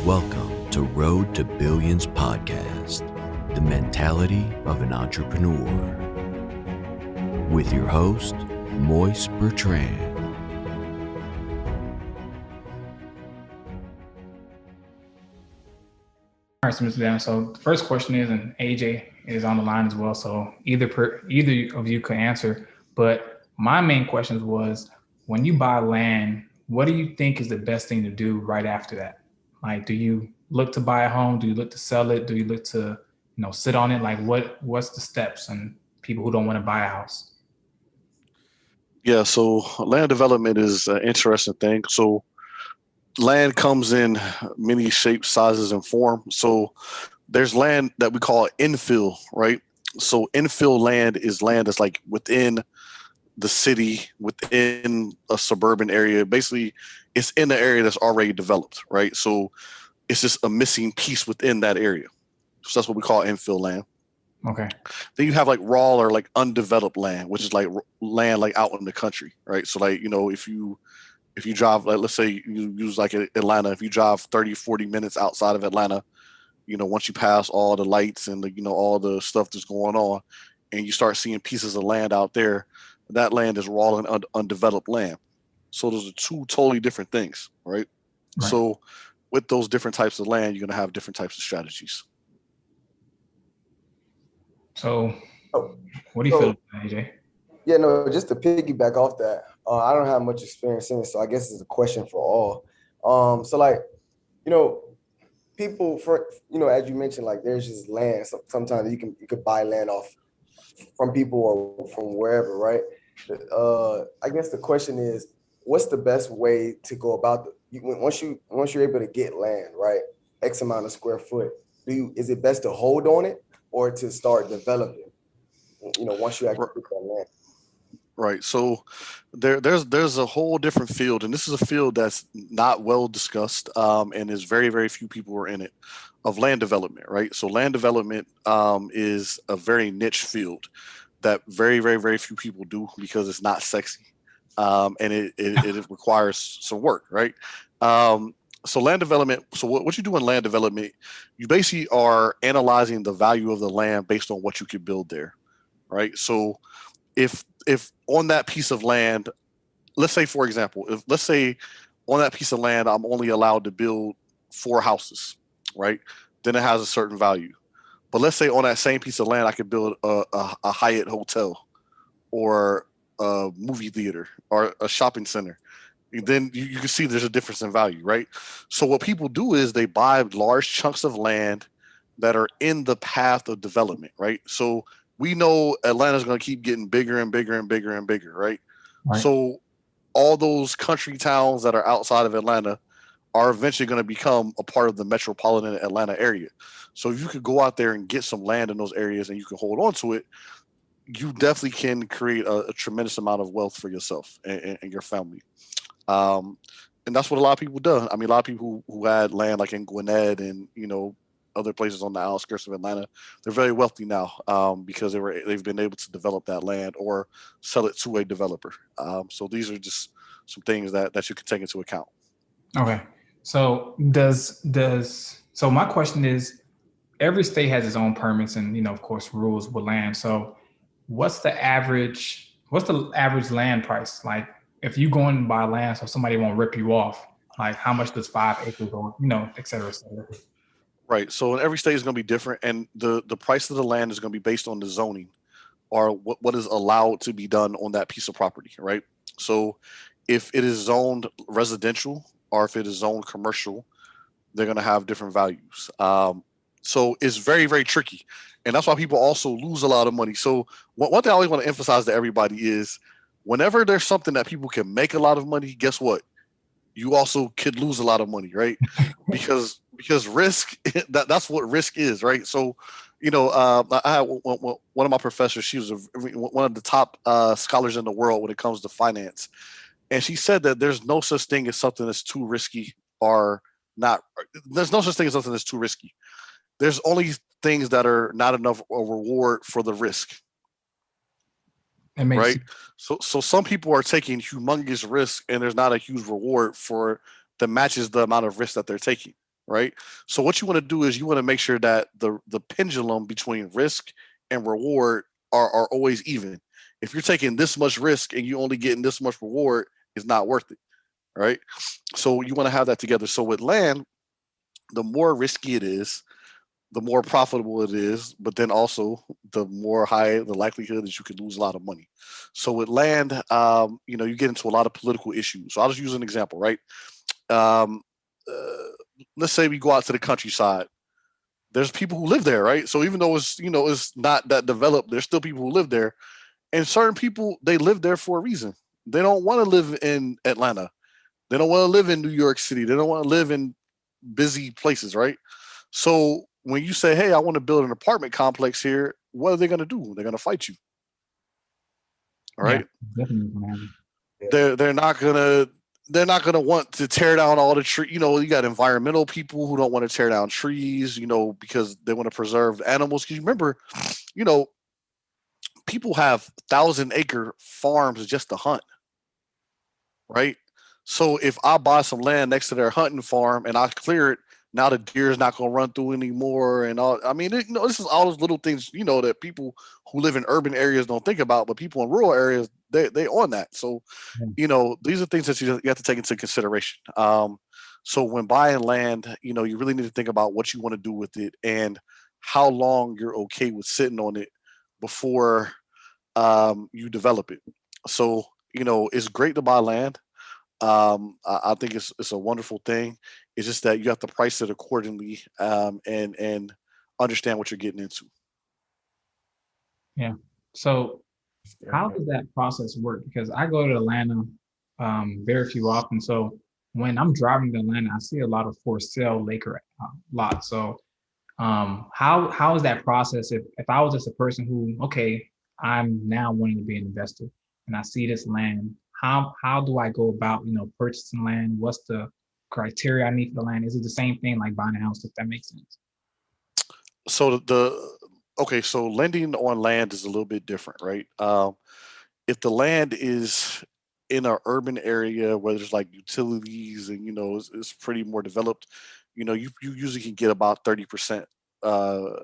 Welcome to Road to Billions Podcast, the mentality of an entrepreneur. With your host, Moise Bertrand. All right, so Mr. Dan, so the first question is, and AJ is on the line as well, so either of you could answer. But my main question was, when you buy land, what do you think is the best thing to do right after that? Like, do you look to buy a home? Do you look to sell it? Do you look to, sit on it? Like, what's the steps and people who don't want to buy a house? Yeah, so land development is an interesting thing. So land comes in many shapes, sizes, and forms. So there's land that we call infill, right? So infill land is land that's like within the city, within a suburban area. Basically, it's in the area that's already developed, right? So it's just a missing piece within that area. So that's what we call infill land. Okay. Then you have like raw or like undeveloped land, which is like land like out in the country, right? So like, if you drive, like, let's say you use like Atlanta, if you drive 30, 40 minutes outside of Atlanta, once you pass all the lights and all the stuff that's going on and you start seeing pieces of land out there, that land is raw and undeveloped land. So those are two totally different things, right? So with those different types of land, you're going to have different types of strategies. So what do you feel, AJ? Yeah, no, just to piggyback off that, I don't have much experience in it, so I guess it's a question for all. People as you mentioned, like there's just land. So sometimes you could buy land off from people or from wherever, right? I guess the question is, what's the best way to go about once you're able to get land, right? X amount of square foot. Is it best to hold on it or to start developing? Once you actually get that land. Right. So there's a whole different field, and this is a field that's not well discussed, and there's very, very few people are in it, of land development, right? So land development is a very niche field that very, very, very few people do because it's not sexy, and it requires some work, right? So land development. So what you do in land development, you basically are analyzing the value of the land based on what you can build there, right? So if on that piece of land, let's say, for example, let's say on that piece of land, I'm only allowed to build 4 houses, right? Then it has a certain value. But let's say on that same piece of land, I could build a Hyatt hotel or a movie theater or a shopping center. Then you can see there's a difference in value, right? So what people do is they buy large chunks of land that are in the path of development, right? So we know Atlanta's going to keep getting bigger and bigger and bigger and bigger, right? So all those country towns that are outside of Atlanta are eventually going to become a part of the metropolitan Atlanta area. So if you could go out there and get some land in those areas and you can hold on to it, you definitely can create a tremendous amount of wealth for yourself and your family. And that's what a lot of people do. I mean, a lot of people who had land like in Gwinnett and, other places on the outskirts of Atlanta, they're very wealthy now because they've been able to develop that land or sell it to a developer. So these are just some things that you can take into account. Okay. So so my question is, every state has its own permits and, of course, rules with land. So what's the average land price? Like, if you go and buy land so somebody won't rip you off, like how much does 5 acres or, et cetera, et cetera? Right. So every state is going to be different, and the price of the land is going to be based on the zoning or what is allowed to be done on that piece of property, right? So if it is zoned residential or if it is zoned commercial, they're going to have different values. So it's very, very tricky, and that's why people also lose a lot of money. So one thing I always want to emphasize to everybody is whenever there's something that people can make a lot of money, guess what? You also could lose a lot of money, right? Because risk, that's what risk is, right? So, I had one of my professors. She was one of the top scholars in the world when it comes to finance, and she said that there's no such thing as something that's too risky or not. There's no such thing as something that's too risky. There's only things that are not enough a reward for the risk. Right. So some people are taking humongous risk and there's not a huge reward that matches the amount of risk that they're taking. right? So what you want to do is you want to make sure that the pendulum between risk and reward are always even. If you're taking this much risk and you only getting this much reward, it's not worth it, right? So you want to have that together. So with land, the more risky it is, the more profitable it is, but then also the more high the likelihood that you could lose a lot of money. So with land, you get into a lot of political issues. So I'll just use an example, right? Um, let's say we go out to the countryside. There's people who live there, right? So even though it's not that developed, there's still people who live there, and certain people they live there for a reason. They don't want to live in Atlanta. They don't want to live in New York City. They don't want to live in busy places, right? So when you say, "Hey, I want to build an apartment complex here," what are they going to do? They're going to fight you, all Yeah, right? definitely gonna happen. They're not gonna want to tear down all the trees. You got environmental people who don't want to tear down trees, because they want to preserve animals. Because you remember, you know, people have 1,000-acre farms just to hunt, right? So if I buy some land next to their hunting farm and I clear it, now the deer is not going to run through anymore. And all, I mean, this is all those little things, that people who live in urban areas don't think about, but people in rural areas, they on that. So, Yeah. these are things that you have to take into consideration. So when buying land, you really need to think about what you want to do with it and how long you're okay with sitting on it before you develop it. So, it's great to buy land. I think it's a wonderful thing. It's just that you have to price it accordingly, and understand what you're getting into. Yeah. So how does that process work? Because I go to Atlanta very few often. So when I'm driving to Atlanta, I see a lot of for sale Laker lots. So how is that process? If I was just a person who, okay, I'm now wanting to be an investor and I see this land, how do I go about, purchasing land? What's the criteria I need for the land? Is it the same thing like buying a house, if that makes sense? So okay, so lending on land is a little bit different, right? If the land is in an urban area where there's like utilities and it's pretty more developed, you usually can get about 30%.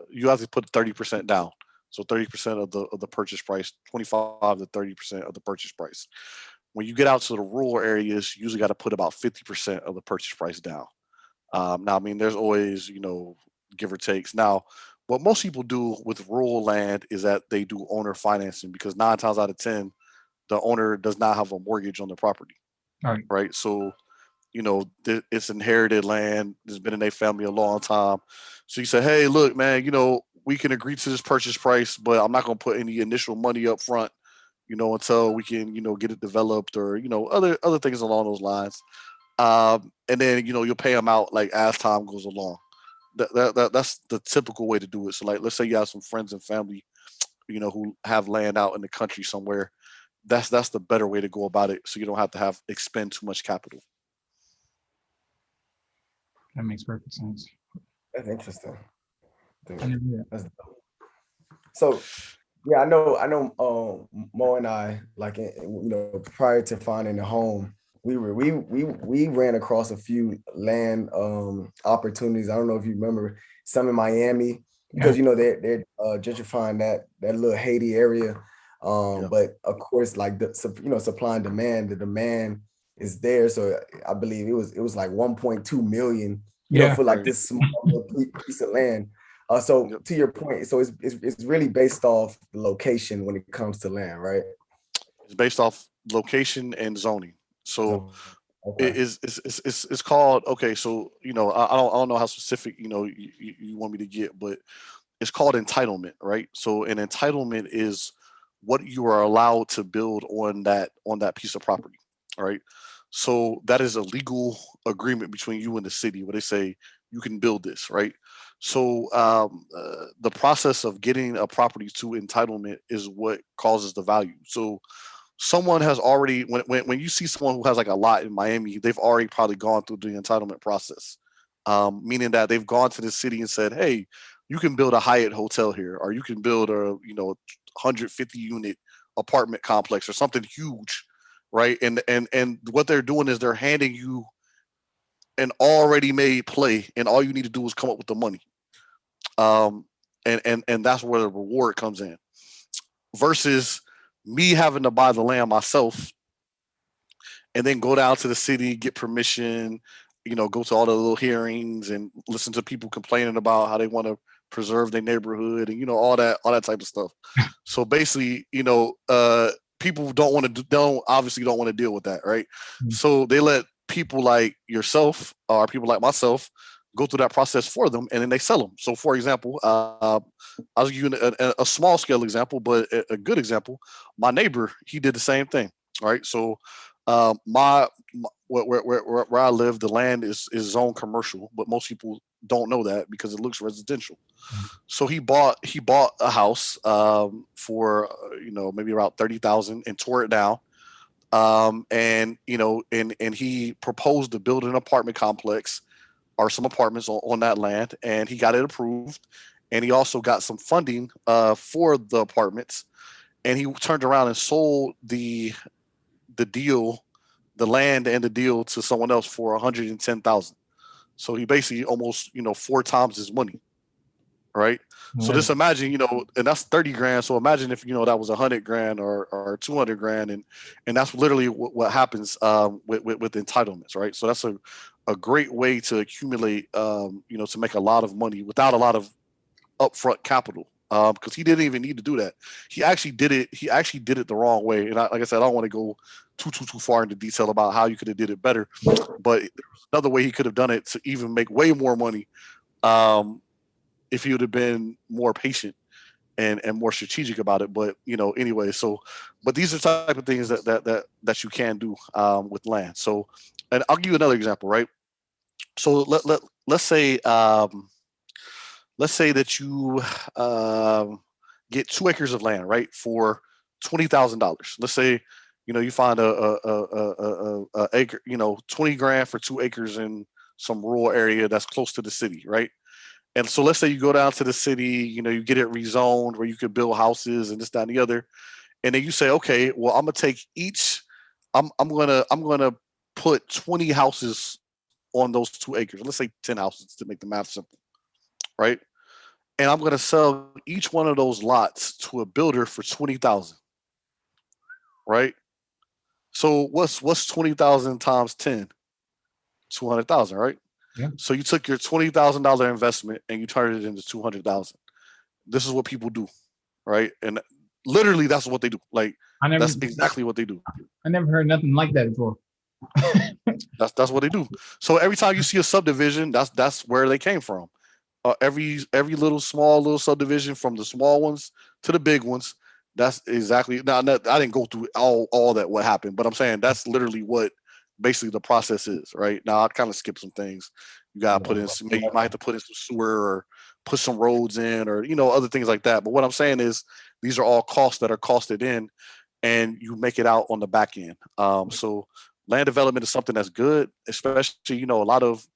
You have to put 30% down. So 30% of the purchase price, 25 to 30% of the purchase price. When you get out to the rural areas, you usually got to put about 50% of the purchase price down. Now, I mean, there's always, give or takes. Now, what most people do with rural land is that they do owner financing because 9 times out of 10, the owner does not have a mortgage on the property, All right. right? So, it's inherited land. It's been in their family a long time. So you say, hey, look, man, we can agree to this purchase price, but I'm not going to put any initial money up front, until we can, get it developed or, other things along those lines. And then you'll pay them out like as time goes along. That's the typical way to do it. So like, let's say you have some friends and family, who have land out in the country somewhere. That's the better way to go about it. So you don't have to expend too much capital. That makes perfect sense. That's interesting. I never knew that. That's so. Yeah, Mo and I, like, prior to finding a home, we ran across a few land opportunities. I don't know if you remember some in Miami because they're gentrifying that little Haiti area. Yeah. But of course, like supply and demand, the demand is there. So I believe it was like 1.2 million, Yeah. for like Right. this small little piece of land. So Yep. to your point, so it's really based off the location when it comes to land, right? It's based off location and zoning. So So, it okay. is it's called, okay. So I don't know how specific you want me to get, but it's called entitlement, right? So an entitlement is what you are allowed to build on that piece of property, all right? So that is a legal agreement between you and the city where they say you can build this, right? So the process of getting a property to entitlement is what causes the value. So someone has already when you see someone who has like a lot in Miami, they've already probably gone through the entitlement process, meaning that they've gone to the city and said, "Hey, you can build a Hyatt hotel here, or you can build a 150 unit apartment complex or something huge, right?" And what they're doing is they're handing you an already made play, and all you need to do is come up with the money. And that's where the reward comes in. Versus me having to buy the land myself and then go down to the city, get permission, go to all the little hearings and listen to people complaining about how they want to preserve their neighborhood and all that type of stuff. So basically, people obviously don't want to deal with that, right? Mm-hmm. So they let people like yourself or people like myself go through that process for them, and then they sell them. So, for example, I'll give you a small scale example, but a good example. My neighbor, he did the same thing, right? So, where I live, the land is zoned commercial, but most people don't know that because it looks residential. Mm-hmm. So he bought a house for maybe around $30,000 and tore it down. And he proposed to build an apartment complex or some apartments on that land, and he got it approved. And he also got some funding for the apartments, and he turned around and sold the deal, the land and the deal to someone else for $110,000. So he basically almost 4 times his money, right? Mm-hmm. So just imagine, and that's $30,000. So imagine if that was $100,000 or $200,000, and that's literally what happens with entitlements, right? So that's a great way to accumulate, to make a lot of money without a lot of upfront capital. Because he didn't even need to do that. He actually did it. He actually did it the wrong way. And like I said, I don't want to go too far into detail about how you could have did it better. But there was another way he could have done it to even make way more money, if he would have been more patient and more strategic about it. But anyway. So, but these are the type of things that you can do with land. So, and I'll give you another example, right? So let's say. Let's say that you get 2 acres of land, right, for $20,000. Let's say, you find a acre, $20,000 for 2 acres in some rural area that's close to the city, right? And so let's say you go down to the city, you get it rezoned where you could build houses and this, that, and the other, and then you say, okay, well, I'm gonna take each, I'm gonna put 20 houses on those 2 acres. Let's say 10 houses to make the math simple, right? And I'm going to sell each one of those lots to a builder for $20,000, right? So what's 20,000 times 10? 200,000, right? Yeah. So you took your $20,000 investment and you turned it into 200,000. This is what people do, right? And literally, that's what they do. Like that's exactly what they do. I never heard nothing like that before. That's what they do. So every time you see a subdivision, that's where they came from. Every little subdivision, from the small ones to the big ones. That's exactly. Now, I didn't go through all that what happened, but I'm saying that's literally what basically the process is, right? Now I kind of skipped some things. You gotta put in maybe you might have to put in some sewer or put some roads in, or other things like that. But what I'm saying is these are all costs that are costed in, and you make it out on the back end. So land development is something that's good, especially a lot of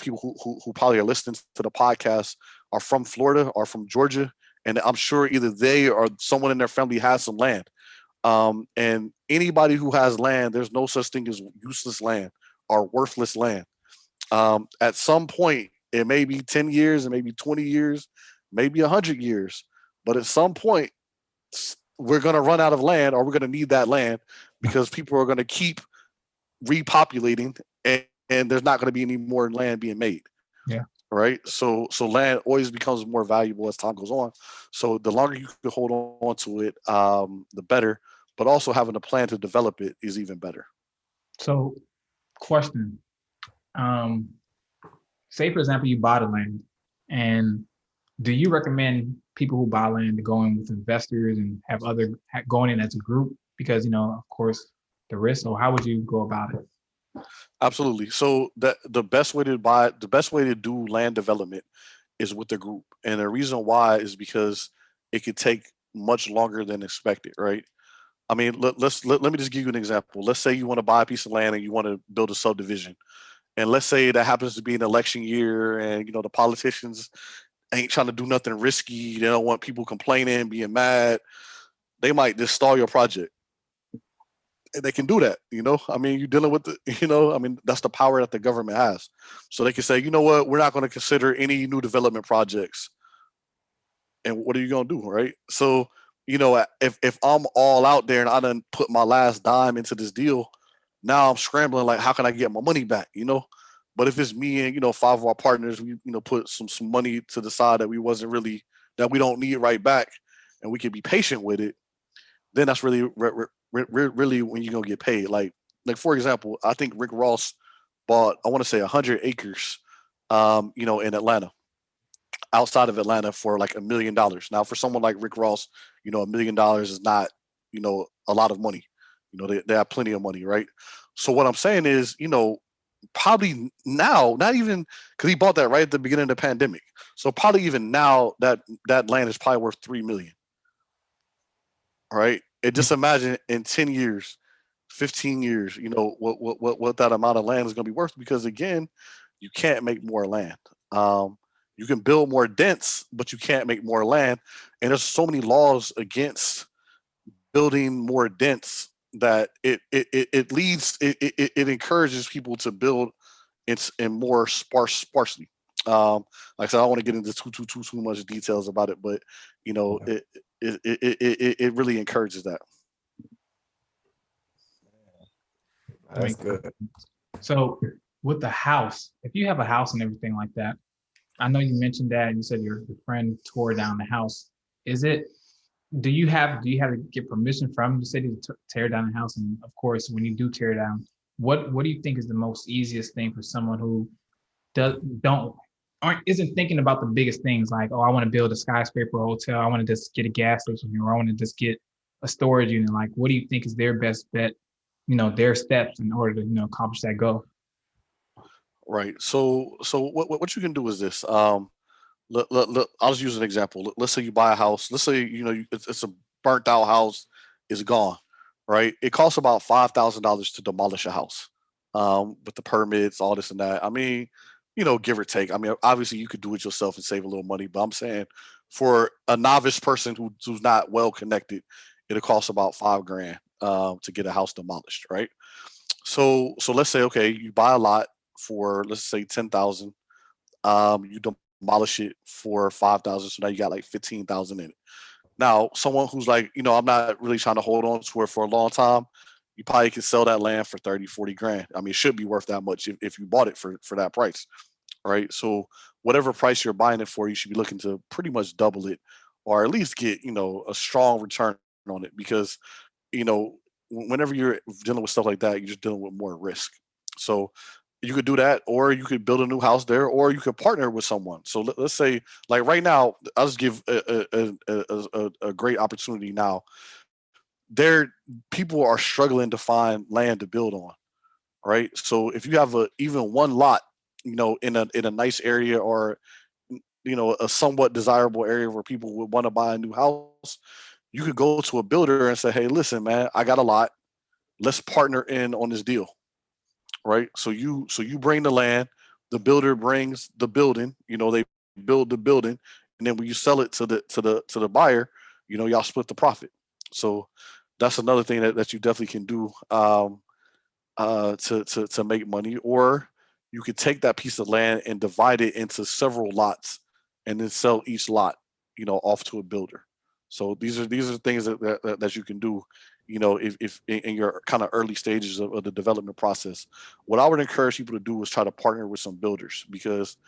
people who probably are listening to the podcast are from Florida or from Georgia. And I'm sure either they or someone in their family has some land. And anybody who has land, there's no such thing as useless land or worthless land. At some point, it may be 10 years, it may be 20 years, maybe 100 years. But at some point, we're going to run out of land, or we're going to need that land because people are going to keep repopulating, and there's not going to be any more land being made. Yeah. Right. So land always becomes more valuable as time goes on. So the longer you can hold on to it, the better. But also having a plan to develop it is even better. So, question. Say, for example, you buy the land, and do you recommend people who buy land to go in with investors and have going in as a group? Because, of course, the risk. So how would you go about it? Absolutely. So the best way to do land development is with the group. And the reason why is because it could take much longer than expected, right? I mean, let me just give you an example. Let's say you want to buy a piece of land and you want to build a subdivision. And let's say that happens to be an election year, and the politicians ain't trying to do nothing risky. They don't want people complaining, being mad. They might just stall your project. they can do that. I mean, you're dealing with I mean, that's the power that the government has. So they can say, you know what, we're not going to consider any new development projects. And what are you going to do, right? So, if I'm all out there and I done put my last dime into this deal, now I'm scrambling like, how can I get my money back? But if it's me and five of our partners, we put some money to the side that we don't need right back, and we can be patient with it. Then that's really really when you're gonna get paid. Like for example, I think Rick Ross bought, I want to say 100 acres, in Atlanta, outside of Atlanta, for like $1 million. Now, for someone like Rick Ross, $1 million is not, a lot of money. They have plenty of money, right? So what I'm saying is, probably now, not even because he bought that right at the beginning of the pandemic. So probably even now that land is probably worth 3 million. All right. And just imagine in 10 years, 15 years, what that amount of land is going to be worth, because again, you can't make more land. You can build more dense, but you can't make more land. And there's so many laws against building more dense that it leads it encourages people to build in more sparsely. Like I said, I don't want to get into too much details about it, but it really encourages that. That's good. So with the house, if you have a house and everything like that, I know you mentioned that you said your friend tore down the house. Do you have to get permission from the city to tear down the house? And of course, when you do tear down, what do you think is the most easiest thing for someone who isn't thinking about the biggest things, like, oh, I want to build a skyscraper hotel, I want to just get a gas station here, or I want to just get a storage unit? Like, what do you think is their best bet, their steps in order to, accomplish that goal? Right. So what you can do is this. I'll just use an example. Let's say you buy a house. Let's say it's a burnt out house, it's gone. Right. It costs about $5,000 to demolish a house, with the permits, all this and that. I mean, give or take. I mean, obviously you could do it yourself and save a little money, but I'm saying for a novice person who's not well connected, it'll cost about $5,000 to get a house demolished. Right. So let's say, okay, you buy a lot for, let's say, 10,000. You demolish it for 5,000. So now you got like 15,000 in it. Now, someone who's like, I'm not really trying to hold on to it for a long time, you probably can sell that land for 30, 40 grand. I mean, it should be worth that much if you bought it for that price. Right. So whatever price you're buying it for, you should be looking to pretty much double it, or at least get, a strong return on it, because, whenever you're dealing with stuff like that, you're just dealing with more risk. So you could do that, or you could build a new house there, or you could partner with someone. So let's say, like right now, I'll just give a great opportunity now. People are struggling to find land to build on, right? So if you have even one lot, in a nice area, or a somewhat desirable area where people would want to buy a new house, you could go to a builder and say, hey, listen, man, I got a lot. Let's partner in on this deal. Right. So you bring the land, the builder brings the building, they build the building, and then when you sell it to the buyer, y'all split the profit. So that's another thing that you definitely can do, to make money. Or you could take that piece of land and divide it into several lots, and then sell each lot, off to a builder. So these are things that you can do, if in your kind of early stages of the development process. What I would encourage people to do is try to partner with some builders, because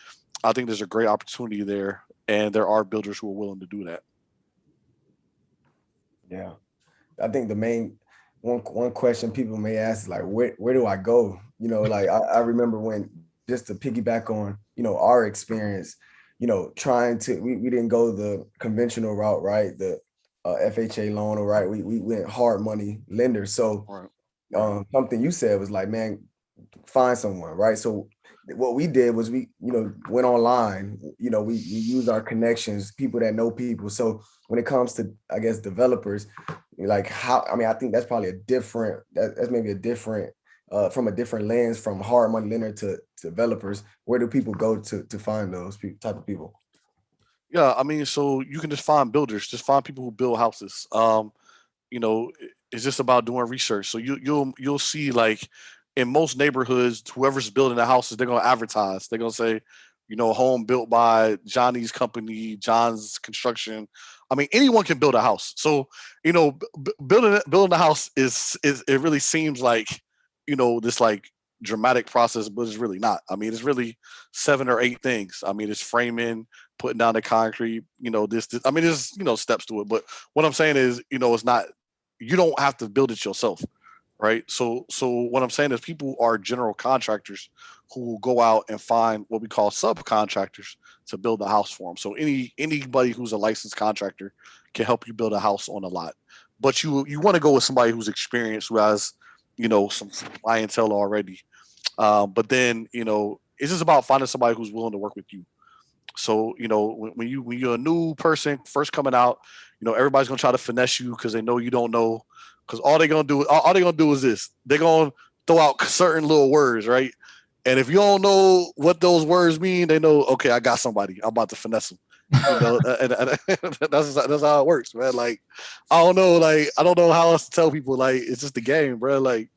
I think there's a great opportunity there, and there are builders who are willing to do that. Yeah, I think the main one question people may ask is like, where do I go? Like I remember when, just to piggyback on, our experience, trying to, we didn't go the conventional route, right? The FHA loan, right? We went hard money lender. So something you said was like, man, find someone, right? So what we did was we, went online, we use our connections, people that know people. So when it comes to, I guess, developers, like I think that's probably that's maybe a different, from a different lens, from hard money lender to developers. Where do people go to find those type of people? Yeah, I mean, so you can just find builders, just find people who build houses. it's just about doing research. So you'll see, like, in most neighborhoods, whoever's building the houses, they're gonna advertise. They're gonna say, home built by Johnny's company, John's construction. I mean, anyone can build a house. So, building a house is it really seems like, this like dramatic process, but it's really not. I mean, it's really 7 or 8 things. I mean, it's framing, putting down the concrete, this. I mean, there's, steps to it. But what I'm saying is, it's not, you don't have to build it yourself. Right. So what I'm saying is people are general contractors who will go out and find what we call subcontractors to build the house for them. So anybody who's a licensed contractor can help you build a house on a lot. But you want to go with somebody who's experienced, who has, some clientele already. But then, it's just about finding somebody who's willing to work with you. So, when you're a new person first coming out, everybody's gonna try to finesse you because they know you don't know. Because all they're gonna do is this. They're gonna throw out certain little words, right? And if you don't know what those words mean, they know, okay, I got somebody. I'm about to finesse them. And that's how it works, man. Like, I don't know, I don't know how else to tell people. Like, it's just the game, bro. Like,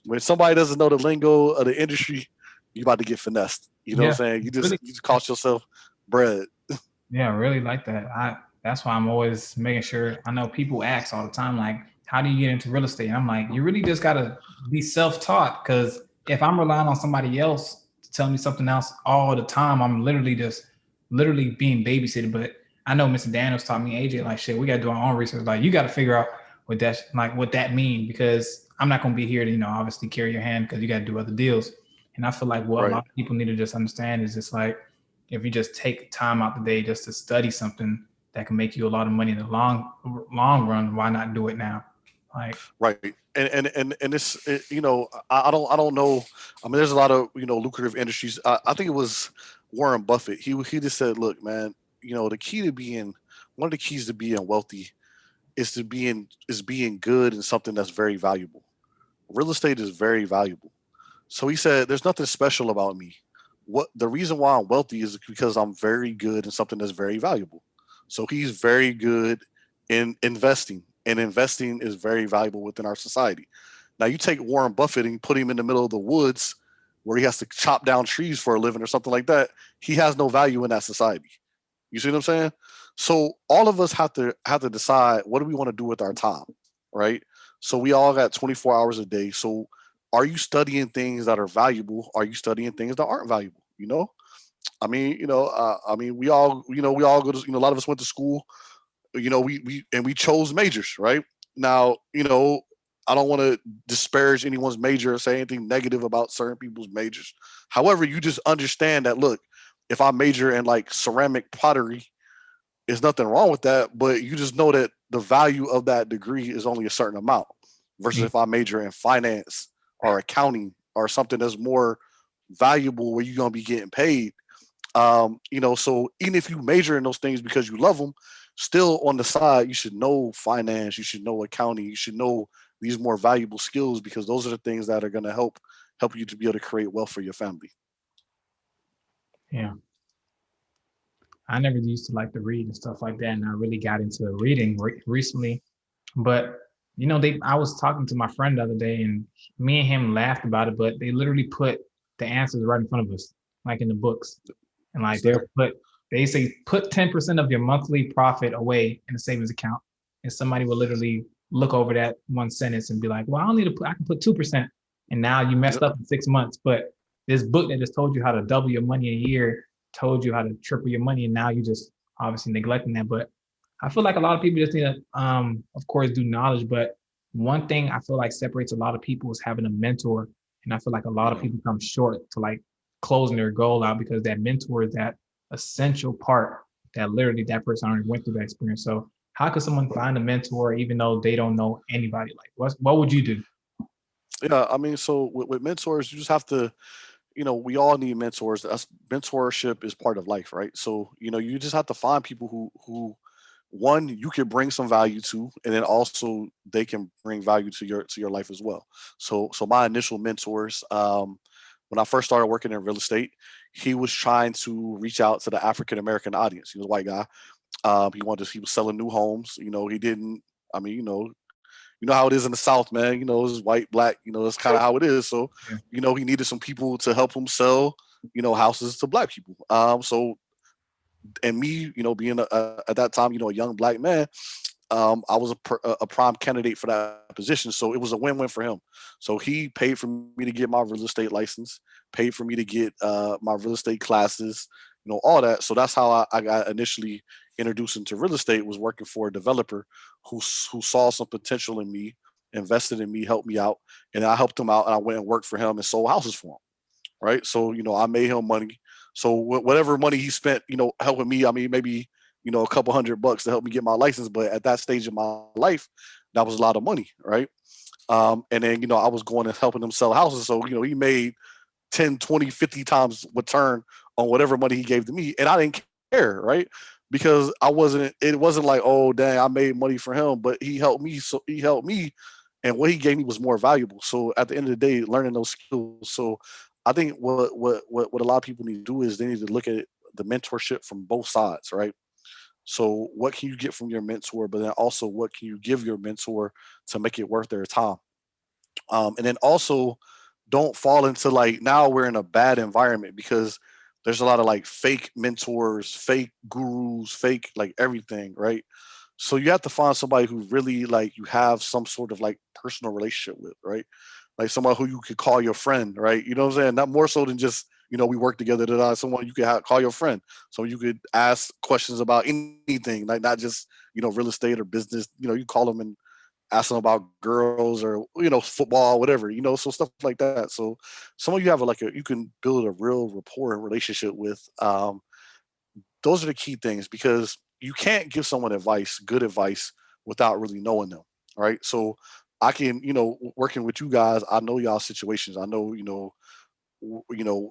when somebody doesn't know the lingo of the industry, you about to get finessed. You know what I'm saying? You just cost yourself bread. Yeah, I really like that. That's why I'm always making sure. I know people ask all the time, like, how do you get into real estate? And I'm like, you really just gotta be self-taught, because if I'm relying on somebody else to tell me something else all the time, I'm literally being babysitted. But I know Mr. Daniels taught me, AJ, like, shit, we gotta do our own research. Like, you gotta figure out what that mean, because I'm not gonna be here to, obviously carry your hand, because you gotta do other deals. And I feel like what a lot of people need to just understand is just like, if you just take time out the day just to study something that can make you a lot of money in the long run, why not do it now? Like, right. And this, I don't know. I mean, there's a lot of, lucrative industries. I think it was Warren Buffett. He just said, look, man, one of the keys to being wealthy is being good in something that's very valuable. Real estate is very valuable. So he said, there's nothing special about me. What the reason why I'm wealthy is because I'm very good in something that's very valuable. So he's very good in investing, and investing is very valuable within our society. Now you take Warren Buffett and put him in the middle of the woods where he has to chop down trees for a living or something like that. He has no value in that society. You see what I'm saying? So all of us have to decide, what do we want to do with our time, right? So we all got 24 hours a day. So are you studying things that are valuable? Are you studying things that aren't valuable? I mean, we all go to, a lot of us went to school, we chose majors, right? Now, I don't want to disparage anyone's major or say anything negative about certain people's majors. However, you just understand that, look, if I major in like ceramic pottery, there's nothing wrong with that, but you just know that the value of that degree is only a certain amount versus if I major in finance or accounting or something that's more valuable where you're going to be getting paid. So even if you major in those things because you love them, still on the side, you should know finance, you should know accounting, you should know these more valuable skills, because those are the things that are going to help you to be able to create wealth for your family. Yeah. I never used to like to read and stuff like that, and I really got into reading recently. But I was talking to my friend the other day, and me and him laughed about it. But they literally put the answers right in front of us, like in the books, and like they say put 10% of your monthly profit away in a savings account, and somebody will literally look over that one sentence and be like, "Well, I don't need to put. I can put 2%," and now you messed up in 6 months. But this book that just told you how to double your money in a year, told you how to triple your money, and now you just obviously neglecting that. But I feel like a lot of people just need to, of course, do knowledge. But one thing I feel like separates a lot of people is having a mentor. And I feel like a lot of people come short to like closing their goal out, because that mentor is that essential part that literally that person already went through that experience. So how could someone find a mentor even though they don't know anybody? Like, what would you do? Yeah, I mean, so with mentors, you just have to, we all need mentors. Mentorship is part of life, right? So, you just have to find people who one, you can bring some value to, and then also they can bring value to your life as well. So my initial mentors, when I first started working in real estate, he was trying to reach out to the African American audience. He was a white guy. He was selling new homes. He didn't. I mean, you know how it is in the South, man. You know, it's white, black. You know, that's kind of how it is. So, Yeah. you know, he needed some people to help him sell, you know, houses to black people. So, and me, you know, being at that time, you know, a young black man, I was a prime candidate for that position. So it was a win-win for him. So he paid for me to get my real estate license, paid for me to get my real estate classes, you know, all that. So that's how I got initially introduced into real estate, was working for a developer who saw some potential in me, invested in me, helped me out, and I helped him out, and I went and worked for him and sold houses for him. Right. So, you know, I made him money. So whatever money he spent, you know, helping me, I mean, maybe, you know, a couple $100 to help me get my license. But at that stage of my life, that was a lot of money. Right. And then, you know, I was going and helping him sell houses. So, you know, he made 10, 20, 50 times return on whatever money he gave to me. And I didn't care. Right. Because it wasn't like, oh, dang, I made money for him, but he helped me. So he helped me. And what he gave me was more valuable. So at the end of the day, learning those skills. So I think what a lot of people need to do is they need to look at the mentorship from both sides, right? So what can you get from your mentor, but then also what can you give your mentor to make it worth their time? And then also don't fall into, like, now we're in a bad environment because there's a lot of like fake mentors, fake gurus, fake like everything, right? So you have to find somebody who really, like, you have some sort of like personal relationship with, right? Like someone who you could call your friend, right? You know what I'm saying? Not more so than just, you know, we work together. Someone you could call your friend, so you could ask questions about anything, like not just, you know, real estate or business. You know, you call them and ask them about girls or, you know, football, whatever. You know, so stuff like that. So someone you have you can build a real rapport and relationship with. Those are the key things, because you can't give someone good advice, without really knowing them, right? So I can, you know, working with you guys, I know y'all situations. I know,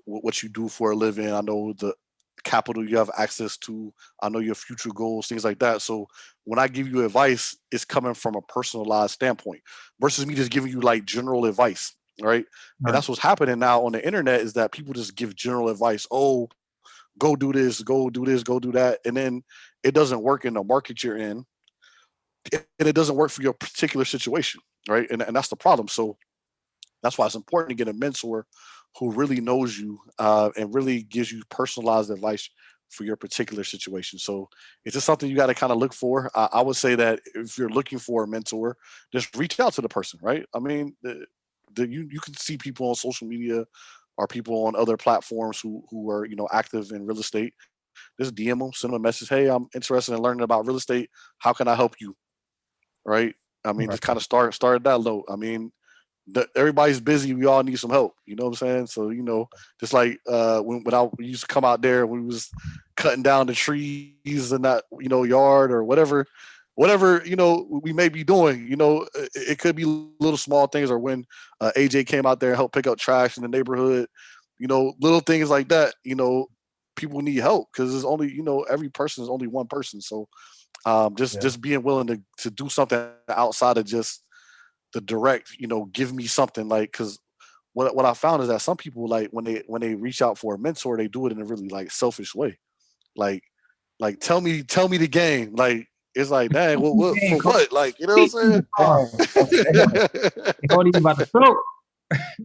what you do for a living. I know the capital you have access to. I know your future goals, things like that. So when I give you advice, it's coming from a personalized standpoint versus me just giving you like general advice, right? And Right. that's what's happening now on the internet, is that people just give general advice. Oh, go do this, go do this, go do that. And then it doesn't work in the market you're in, and it doesn't work for your particular situation, right? And that's the problem. So that's why it's important to get a mentor who really knows you, and really gives you personalized advice for your particular situation. So it's just something you got to kind of look for. I would say that if you're looking for a mentor, just reach out to the person, right? I mean, you can see people on social media or people on other platforms who are, you know, active in real estate. Just DM them, send them a message. Hey, I'm interested in learning about real estate. How can I help you? Right? I mean, Right. just kind of start that low. I mean, everybody's busy. We all need some help. You know what I'm saying? So, you know, just like when I used to come out there, when we was cutting down the trees in that, you know, yard or whatever, you know, we may be doing, you know, it could be little small things, or when AJ came out there and helped pick up trash in the neighborhood, you know, little things like that. You know, people need help because it's only, you know, every person is only one person. So just being willing to do something outside of just the direct, you know, give me something, like, because what I found is that some people, like, when they reach out for a mentor, they do it in a really like selfish way, like tell me the game, like, it's like, dang, what Dang, for coach. what, like, you know what I'm saying? Cody, you about to throw.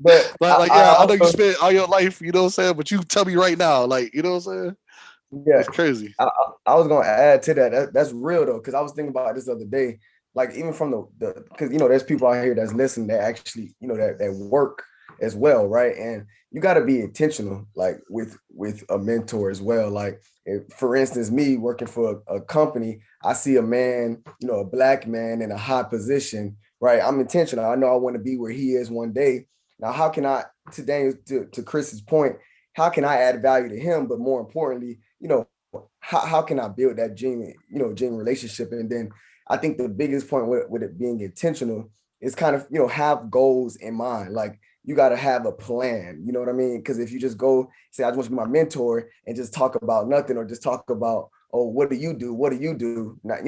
But like, I yeah, I know you also, spent all your life, you know what I'm saying, but you tell me right now, like, you know what I'm saying? yeah, It's crazy. I was gonna add to that. That's real though, because I was thinking about this the other day. Like even from the because you know there's people out here that's listening that actually that work as well, right? And you got to be intentional, like with a mentor as well. Like if, for instance, me working for a company, I see a man, a black man in a high position, right? I'm intentional. I know I want to be where he is one day. Now, how can I today to Chris's point? How can I add value to him? But more importantly, how can I build that genuine relationship? And then I think the biggest point with it being intentional is kind of, have goals in mind. Like you got to have a plan, you know what I mean? Because if you just go say, I just want to be my mentor and just talk about nothing, or just talk about, oh, what do you do? What do you do? Not,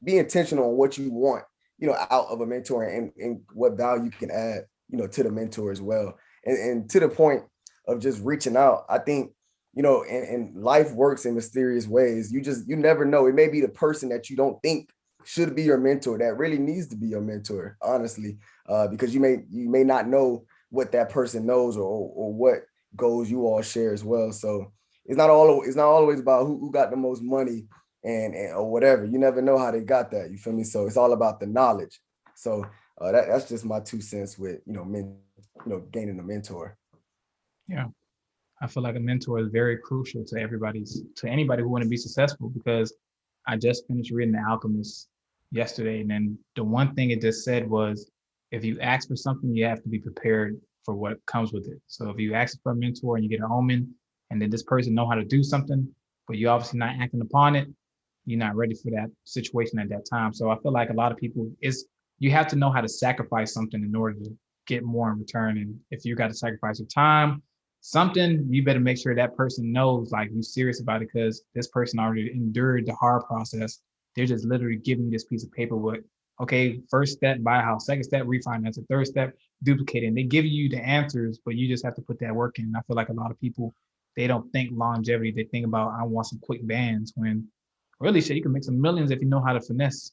be intentional on what you want, out of a mentor, and what value you can add, to the mentor as well. And to the point of just reaching out, I think, and life works in mysterious ways. You never know. It may be the person that you don't think should be your mentor, that really needs to be your mentor, honestly, because you may not know what that person knows or what goals you all share as well. So it's not always about who got the most money and or whatever. You never know how they got that. You feel me? So it's all about the knowledge. So that's just my 2 cents with gaining a mentor. Yeah. I feel like a mentor is very crucial to anybody who want to be successful, because I just finished reading The Alchemist yesterday. And then the one thing it just said was, if you ask for something, you have to be prepared for what comes with it. So if you ask for a mentor and you get an omen, and then this person know how to do something, but you're obviously not acting upon it, you're not ready for that situation at that time. So I feel like a lot of people you have to know how to sacrifice something in order to get more in return. And if you got to sacrifice your time, something, you better make sure that person knows like you're serious about it, because this person already endured the hard process. They're just literally giving you this piece of paper with, okay, first step, buy a house, second step, refinance, the third step, duplicate it. And they give you the answers, but you just have to put that work in. And I feel like a lot of people, they don't think longevity. They think about, I want some quick bands, when really shit, you can make some millions if you know how to finesse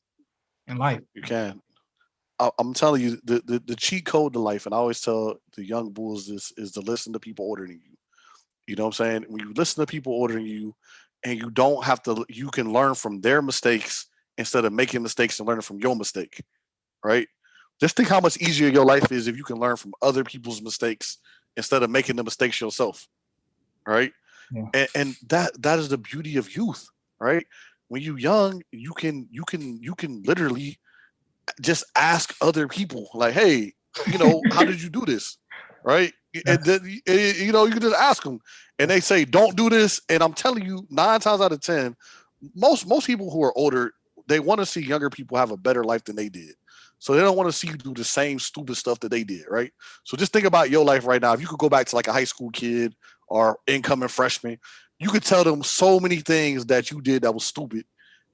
in life. You can. I'm telling you, the cheat code to life, and I always tell the young bulls this, is to listen to people older than you. You know what I'm saying? When you listen to people older than you, and you don't have to, you can learn from their mistakes instead of making mistakes and learning from your mistake, right? Just think how much easier your life is if you can learn from other people's mistakes instead of making the mistakes yourself, right? Yeah. And that is the beauty of youth, right? When you're young, you can literally just ask other people, like, hey, how did you do this, right? And then, you can just ask them, and they say, don't do this. And I'm telling you, 9 times out of 10, most people who are older, they want to see younger people have a better life than they did. So they don't want to see you do the same stupid stuff that they did, right? So just think about your life right now. If you could go back to like a high school kid or incoming freshman, you could tell them so many things that you did that was stupid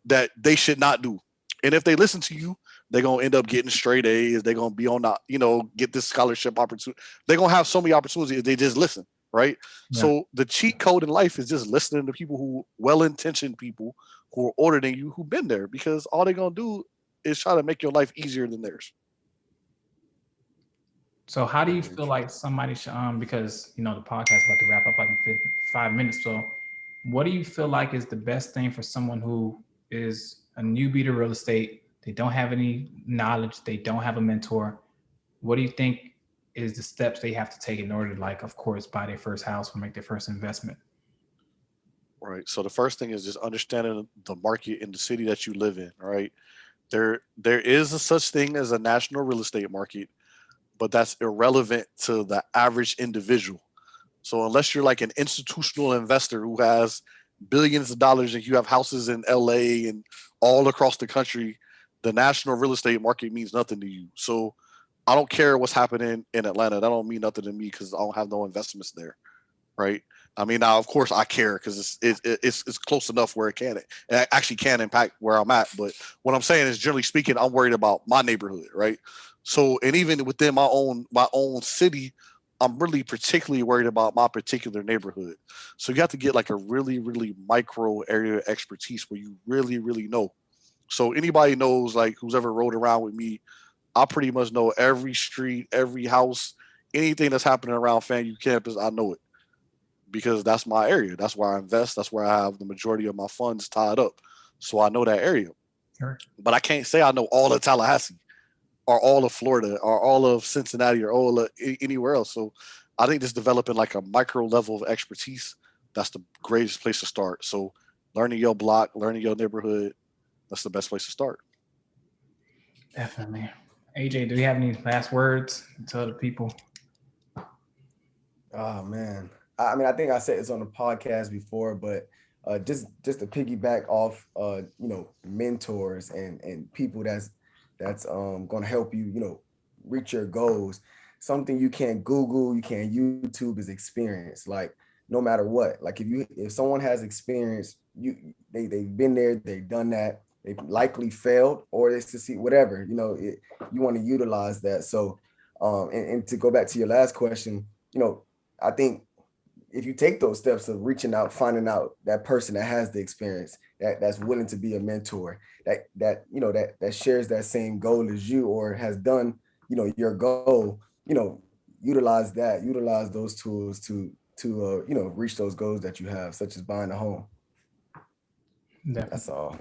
that they should not do. And if they listen to you, they're going to end up getting straight A's. They're going to be on the, get this scholarship opportunity. They're going to have so many opportunities if they just listen, right? Yeah. So the cheat code in life is just listening to people well-intentioned people who are older than you, who've been there, because all they're going to do is try to make your life easier than theirs. So how do you feel like somebody should, because, the podcast is about to wrap up like in 5 minutes. So what do you feel like is the best thing for someone who is a newbie to real estate? They don't have any knowledge. They don't have a mentor. What do you think is the steps they have to take in order to, like, of course, buy their first house or make their first investment? Right. So the first thing is just understanding the market in the city that you live in, right? There is a such thing as a national real estate market, but that's irrelevant to the average individual. So unless you're like an institutional investor who has billions of dollars and you have houses in LA and all across the country, the national real estate market means nothing to you. So I don't care what's happening in Atlanta. That don't mean nothing to me because I don't have no investments there, right? I mean, now of course I care because it's close enough where it actually can impact where I'm at. But what I'm saying is, generally speaking, I'm worried about my neighborhood, right? So, and even within my own city, I'm really particularly worried about my particular neighborhood. So you have to get like a really, really micro area of expertise where you really, really know. So anybody knows, like, who's ever rode around with me, I pretty much know every street, every house, anything that's happening around FAMU campus, I know it because that's my area. That's where I invest. That's where I have the majority of my funds tied up. So I know that area. Sure. But I can't say I know all of Tallahassee or all of Florida or all of Cincinnati or all of anywhere else. So I think just developing like a micro level of expertise, that's the greatest place to start. So learning your block, learning your neighborhood, that's the best place to start. Definitely. AJ, do you have any last words to tell the people? Oh, man. I mean, I think I said this on the podcast before, but just to piggyback off, mentors and people that's going to help you, reach your goals. Something you can't Google, you can't YouTube is experience. Like, no matter what, like if someone has experience, they've been there, they've done that, they've likely failed, or they succeed, whatever, you want to utilize that. So, and to go back to your last question, I think if you take those steps of reaching out, finding out that person that has the experience, that's willing to be a mentor, that shares that same goal as you, or has done, your goal, utilize those tools to reach those goals that you have, such as buying a home. Definitely. That's all.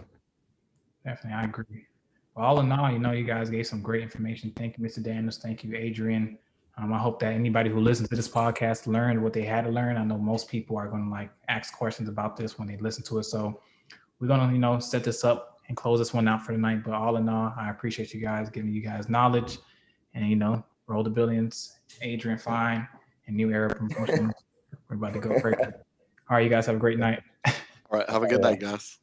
Definitely, I agree. Well, all in all, you guys gave some great information. Thank you, Mr. Daniels. Thank you, Adrian. I hope that anybody who listens to this podcast learned what they had to learn. I know most people are going to ask questions about this when they listen to it. So we're going to, set this up and close this one out for tonight. But all in all, I appreciate you guys giving you guys knowledge and, Road to Billions, Adrian Fine, and New Era Promotions. We're about to go crazy. All right, you guys have a great night. All right. Have a good night, guys.